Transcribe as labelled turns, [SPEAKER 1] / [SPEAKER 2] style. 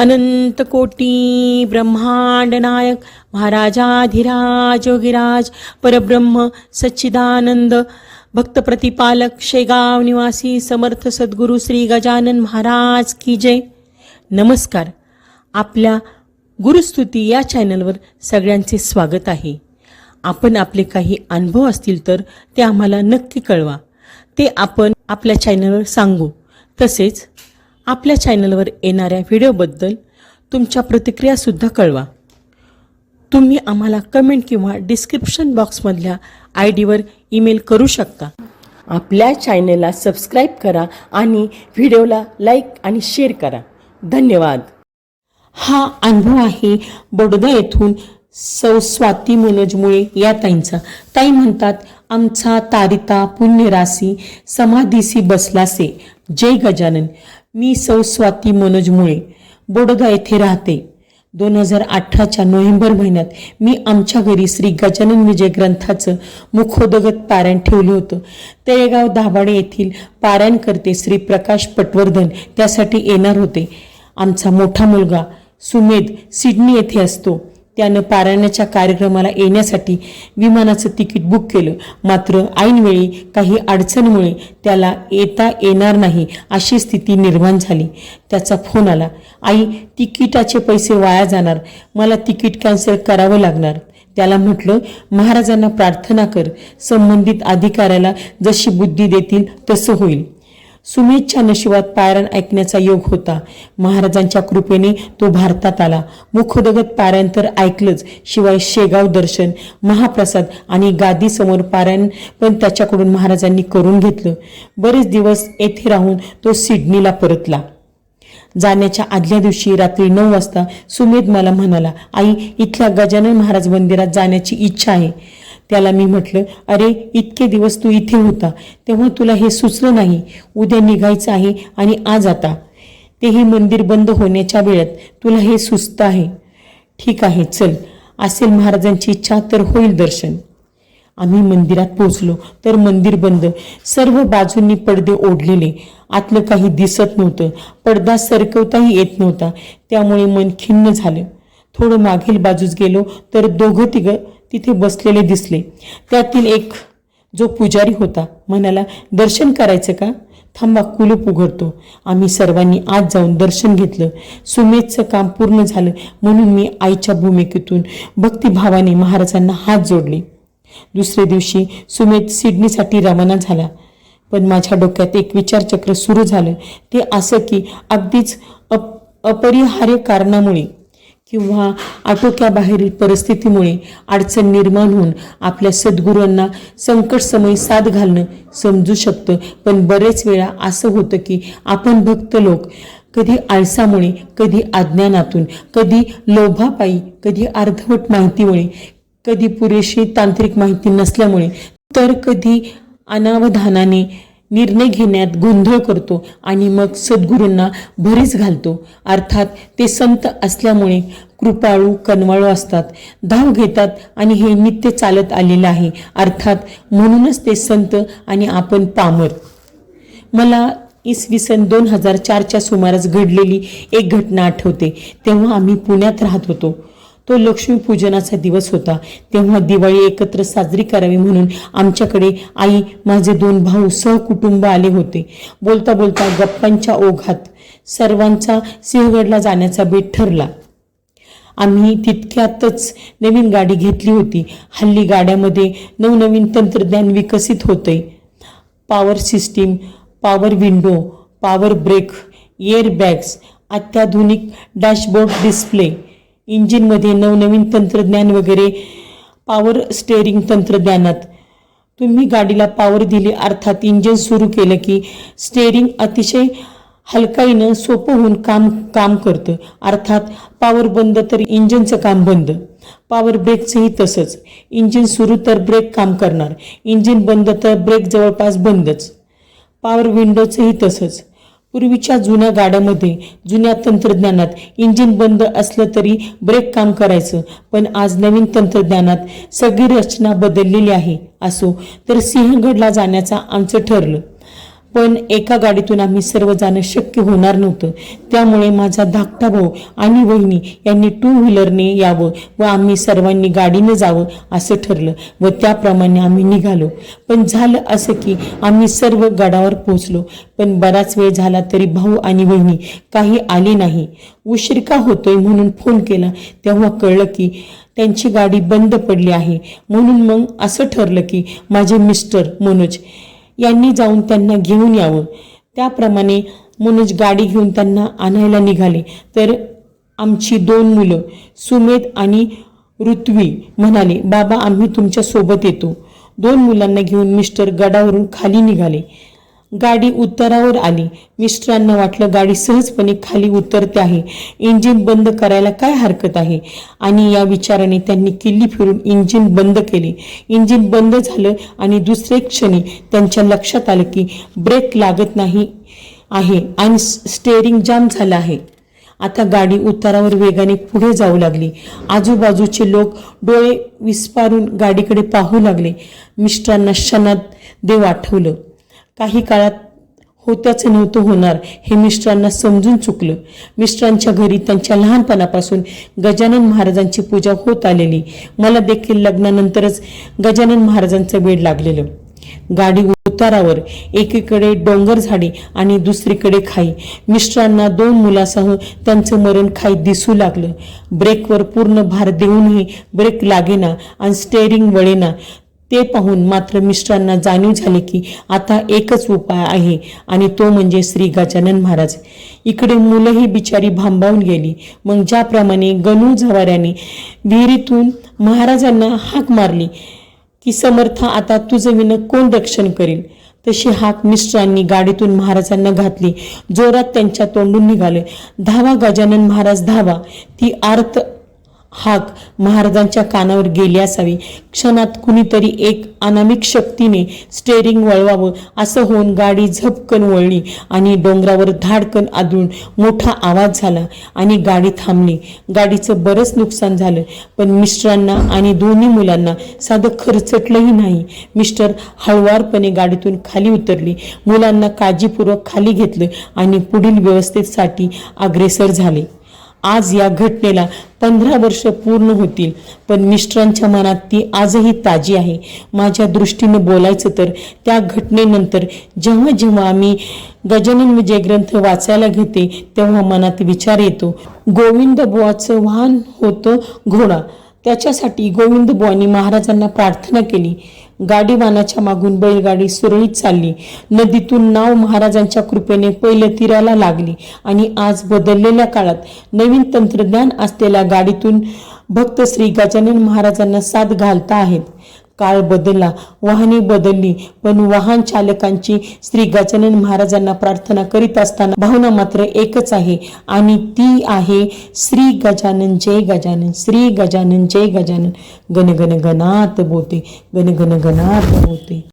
[SPEAKER 1] अनंत कोटी ब्रह्मांड नायक महाराजाधिराज योगीराज परब्रह्म सच्चिदानंद भक्त प्रतिपालक शेगाव निवासी समर्थ सद्गुरू श्री गजानन महाराज की जय. नमस्कार. आपल्या गुरुस्तुती या चॅनलवर सगळ्यांचे स्वागत आहे. आपण आपले काही अनुभव असतील तर ते आम्हाला नक्की कळवा. ते आपण आपल्या चॅनलवर सांगू. तसेच आपल्या चॅनलवर येणाऱ्या व्हिडिओबद्दल तुमच्या प्रतिक्रियासुद्धा कळवा. तुम्ही आम्हाला कमेंट किंवा डिस्क्रिप्शन बॉक्समधल्या ID वर ईमेल करू शकता. आपल्या चॅनलला सबस्क्राईब करा आणि व्हिडिओला लाईक आणि शेअर करा. धन्यवाद. हा अनुभव आहे बडोदा येथून सौ स्वाती मनोजमुळे या ताईंचा. ताई म्हणतात, आमचा तारिता पुण्यरासी समाधीसी बसलासे. जय गजानन. मी सौ स्वाती मनोजमुळे बडोदा येथे राहते. 2018च्या नोव्हेंबर महिन्यात मी आमच्या घरी श्री गजानन विजय ग्रंथाचं मुखोदगत पारायण ठेवलं होतं. तळेगाव दाभाडे येथील पारायणकर्ते श्री प्रकाश पटवर्धन त्यासाठी येणार होते. आमचा मोठा मुलगा सुमेध सिडनी येथे असतो. त्यानं पारायणाच्या कार्यक्रमाला येण्यासाठी विमानाचं तिकीट बुक केलं. मात्र ऐनवेळी काही अडचणीमुळे त्याला येता येणार नाही अशी स्थिती निर्माण झाली. त्याचा फोन आला, आई तिकिटाचे पैसे वाया जाणार, मला तिकीट कॅन्सल करावं लागणार. त्याला म्हटलं, महाराजांना प्रार्थना कर, संबंधित अधिकाऱ्याला जशी बुद्धी देतील तसं होईल. सुमेधच्या नशिबात पारायण ऐकण्याचा योग होता. महाराजांच्या कृपेने तो भारतात आला. मुखोदगत पारायण तर ऐकलंच, शिवाय शेगाव दर्शन, महाप्रसाद आणि गादीसमोर पारायण पण त्याच्याकडून महाराजांनी करून घेतलं. बरेच दिवस येथे राहून तो सिडनीला परतला. जाण्याच्या आदल्या दिवशी रात्री 9 वाजता सुमेध मला म्हणाला, आई इथल्या गजानन महाराज मंदिरात जाण्याची इच्छा आहे. त्याला मी म्हटलं, अरे इतके दिवस तू इथे होता तेव्हा तुला हे सुचलं नाही. उद्या निघायचं आहे आणि आज आता तेही मंदिर बंद होण्याच्या वेळेत तुला हे सुचतं आहे. ठीक आहे, चल, असेल महाराजांची इच्छा तर होईल दर्शन. आम्ही मंदिरात पोहोचलो तर मंदिर बंद. सर्व बाजूंनी पडदे ओढलेले. आतलं काही दिसत नव्हतं. पडदा सरकवताही येत नव्हता. त्यामुळे मन खिन्न झालं. थोडं मागील बाजूस गेलो तर दोघं तिघं तिथे बसलेले दिसले. त्यातील एक जो पुजारी होता म्हणाला, दर्शन करायचं का? थांबा, कुलूप उघडतो. आम्ही सर्वांनी आत जाऊन दर्शन घेतलं. सुमेधचं काम पूर्ण झालं म्हणून मी आईच्या भूमिकेतून भक्तिभावाने महाराजांना हात जोडले. दुसऱ्या दिवशी सुमेध सिडनीसाठी रवाना झाला. पण माझ्या डोक्यात एक विचारचक्र सुरू झालं. ते असं की अगदीच अपरिहार्य कारणामुळे किंवा आटोक्याबाहेरील परिस्थितीमुळे अडचण निर्माण होऊन आपल्या सद्गुरूंना संकट समय साथ घालणं समजू शकतं. पण बरेच वेळा असं होतं की आपण भक्त लोक कधी आळसामुळे, कधी अज्ञानातून, कधी लोभापायी, कधी अर्धवट माहितीमुळे, कधी पुरेशी तांत्रिक माहिती नसल्यामुळे, तर कधी अनावधानाने निर्णय घेण्यात गोंधळ करतो आणि मग सद्गुरूंना भरीस घालतो. अर्थात ते संत असल्यामुळे कृपाळू कनवाळू असतात, धाव घेतात आणि हे नित्य चालत आलेलं आहे. अर्थात म्हणूनच ते संत आणि आपण पामर. मला इसवी सन 2004च्या सुमारास घडलेली एक घटना आठवते. तेव्हा आम्ही पुण्यात राहत होतो. तो लक्ष्मीपूजनाचा दिवस होता. तेव्हा दिवाळी एकत्र साजरी करावी म्हणून आमच्याकडे आई, माझे 2 भाऊ सहकुटुंब आले होते. बोलता बोलता गप्पांच्या ओघात सर्वांचा सिंहगडला जाण्याचा बेत ठरला. आम्ही तितक्यातच नवीन गाडी घेतली होती. हल्ली गाड्यामध्ये नवनवीन तंत्रज्ञान विकसित होतंय. Power system, power window, power brake, air bags, अत्याधुनिक डॅशबोर्ड डिस्प्ले, इंजिनमध्ये नवनवीन तंत्रज्ञान वगैरे. पॉवर स्टेअरिंग तंत्रज्ञानात तुम्ही गाडीला पॉवर दिली, अर्थात इंजिन सुरू केलं की स्टेअरिंग अतिशय हलकाईनं सोपं होऊन काम करतं. अर्थात पॉवर बंद तर इंजिनचं काम बंद. पॉवर ब्रेकचंही तसंच. इंजिन सुरू तर ब्रेक काम करणार, इंजिन बंद तर ब्रेक जवळपास बंदच. पॉवर विंडोचंही तसंच. पूर्वीच्या जुन्या गाड्यामध्ये, जुन्या तंत्रज्ञानात इंजिन बंद असलं तरी ब्रेक काम करायचं. पण आज नवीन तंत्रज्ञानात सगळी रचना बदललेली आहे. असो तर सिंहगडला जाण्याचं आमचं ठरलं. पण एका गाडीतून आम्ही सर्व जाणं शक्य होणार नव्हतं. त्यामुळे माझा धाकटा भाऊ आणि वहिनी यांनी 2 व्हीलरने यावं व आम्ही सर्वांनी गाडीनं जावं असं ठरलं व त्याप्रमाणे आम्ही निघालो. पण झालं असं की आम्ही सर्व गडावर पोहोचलो, पण बराच वेळ झाला तरी भाऊ आणि वहिनी काही आले नाही. उशीर का होतोय म्हणून फोन केला तेव्हा कळलं की त्यांची गाडी बंद पडली आहे. म्हणून मग असं ठरलं की माझे मिस्टर मनोज यांनी जाऊन त्यांना घेऊन यावं. त्याप्रमाणे मनोज गाडी घेऊन त्यांना आणायला निघाले. तर आमची 2 मुलं सुमेध आणि ऋत्वी म्हणाले, बाबा आम्ही तुमच्या सोबत येतो. 2 मुलांना घेऊन मिस्टर गडावरून खाली निघाले. गाडी उतारावर आली. मिस्टरांना वाटलं गाडी सहजपणे खाली उतरते आहे, इंजिन बंद करायला काय हरकत आहे, आणि या विचाराने त्यांनी किल्ली फिरून इंजिन बंद केले. इंजिन बंद झालं आणि दुसरे क्षणी त्यांच्या लक्षात आलं की ब्रेक लागत नाही आहे आणि स्टेअरिंग जाम झालं आहे. आता गाडी उतारावर वेगाने पुढे जाऊ लागली. आजूबाजूचे लोक डोळे विस्फारून गाडीकडे पाहू लागले. मिस्टरांना क्षणात देव आठवलं. काही काळात होत्याच नव्हतं होणार हे मिस्टरांना समजून चुकलं. मिस्टरांच्या घरी त्यांच्या लहानपणापासून गजानन महाराजांची पूजा होत आलेली. मला देखील लग्नानंतरच गजानन महाराजांचं वेड लागलेलं. गाडी उतारावर एकीकडे डोंगर झाडी आणि दुसरीकडे खाई. मिस्टरांना 2 मुलासह त्यांचं मरण खाई दिसू लागलं. ब्रेकवर पूर्ण भार देऊनही ब्रेक लागेना आणि स्टेअरिंग वळेना. ते पाहून मात्र मिस्टरांना जाणीव झाली की आता एकच उपाय आहे आणि तो म्हणजे श्री गजानन महाराज. इकडे मुलंही बिचारी भांबावून गेली. मग ज्याप्रमाणे गणू झवाऱ्याने विहिरीतून महाराजांना हाक मारली की समर्थ आता तुझं विनं कोण रक्षण करेल, तशी हाक मिस्टरांनी गाडीतून महाराजांना घातली. जोरात त्यांच्या तोंडून निघाले, धावा गजानन महाराज धावा. ती आर्त हाक महाराजांच्या कानावर गेली असावी. क्षणात कुणीतरी एक अनामिक शक्तीने स्टेअरिंग वळवावं असं होऊन गाडी झपकन वळली आणि डोंगरावर धाडकन आदळून मोठा आवाज झाला आणि गाडी थांबली. गाडीचं बरंच नुकसान झालं, पण मिस्टरांना आणि दोन्ही मुलांना साधं खरचटलंही नाही. मिस्टर हळुवारपणे गाडीतून खाली उतरले, मुलांना काळजीपूर्वक खाली घेतलं आणि पुढील व्यवस्थेसाठी अग्रेसर झाले. आज या घटनेला 15 वर्ष पूर्ण होतील, पण मिस्टरांच्या मनात ती आजही ताजी आहे. माझ्या दृष्टीने बोलायचं तर त्या घटनेनंतर जेव्हा जेव्हा आम्ही गजानन विजय ग्रंथ वाचायला घेते तेव्हा मनात विचार येतो, गोविंद बुवाचं वाहन होतं घोडा. त्याच्यासाठी गोविंद बुवांनी महाराजांना प्रार्थना केली. गाडीवानाच्या मागून बैलगाडी सुरळीत चालली. नदीतून नाव महाराजांच्या कृपेने पहिल्या तीराला लागली आणि आज बदललेल्या काळात नवीन तंत्रज्ञान असलेल्या गाडीतून भक्त श्री गजानन महाराजांना साथ घालता आहेत. काळ बदलला, वाहने बदलली, पण वाहन चालकांची श्री गजानन महाराजांना प्रार्थना करीत असताना भावना मात्र एकच आहे आणि ती आहे श्री गजानन जय गजानन, श्री गजानन जय गजानन, गण गण गणात बोते, गण गण गणात बोते.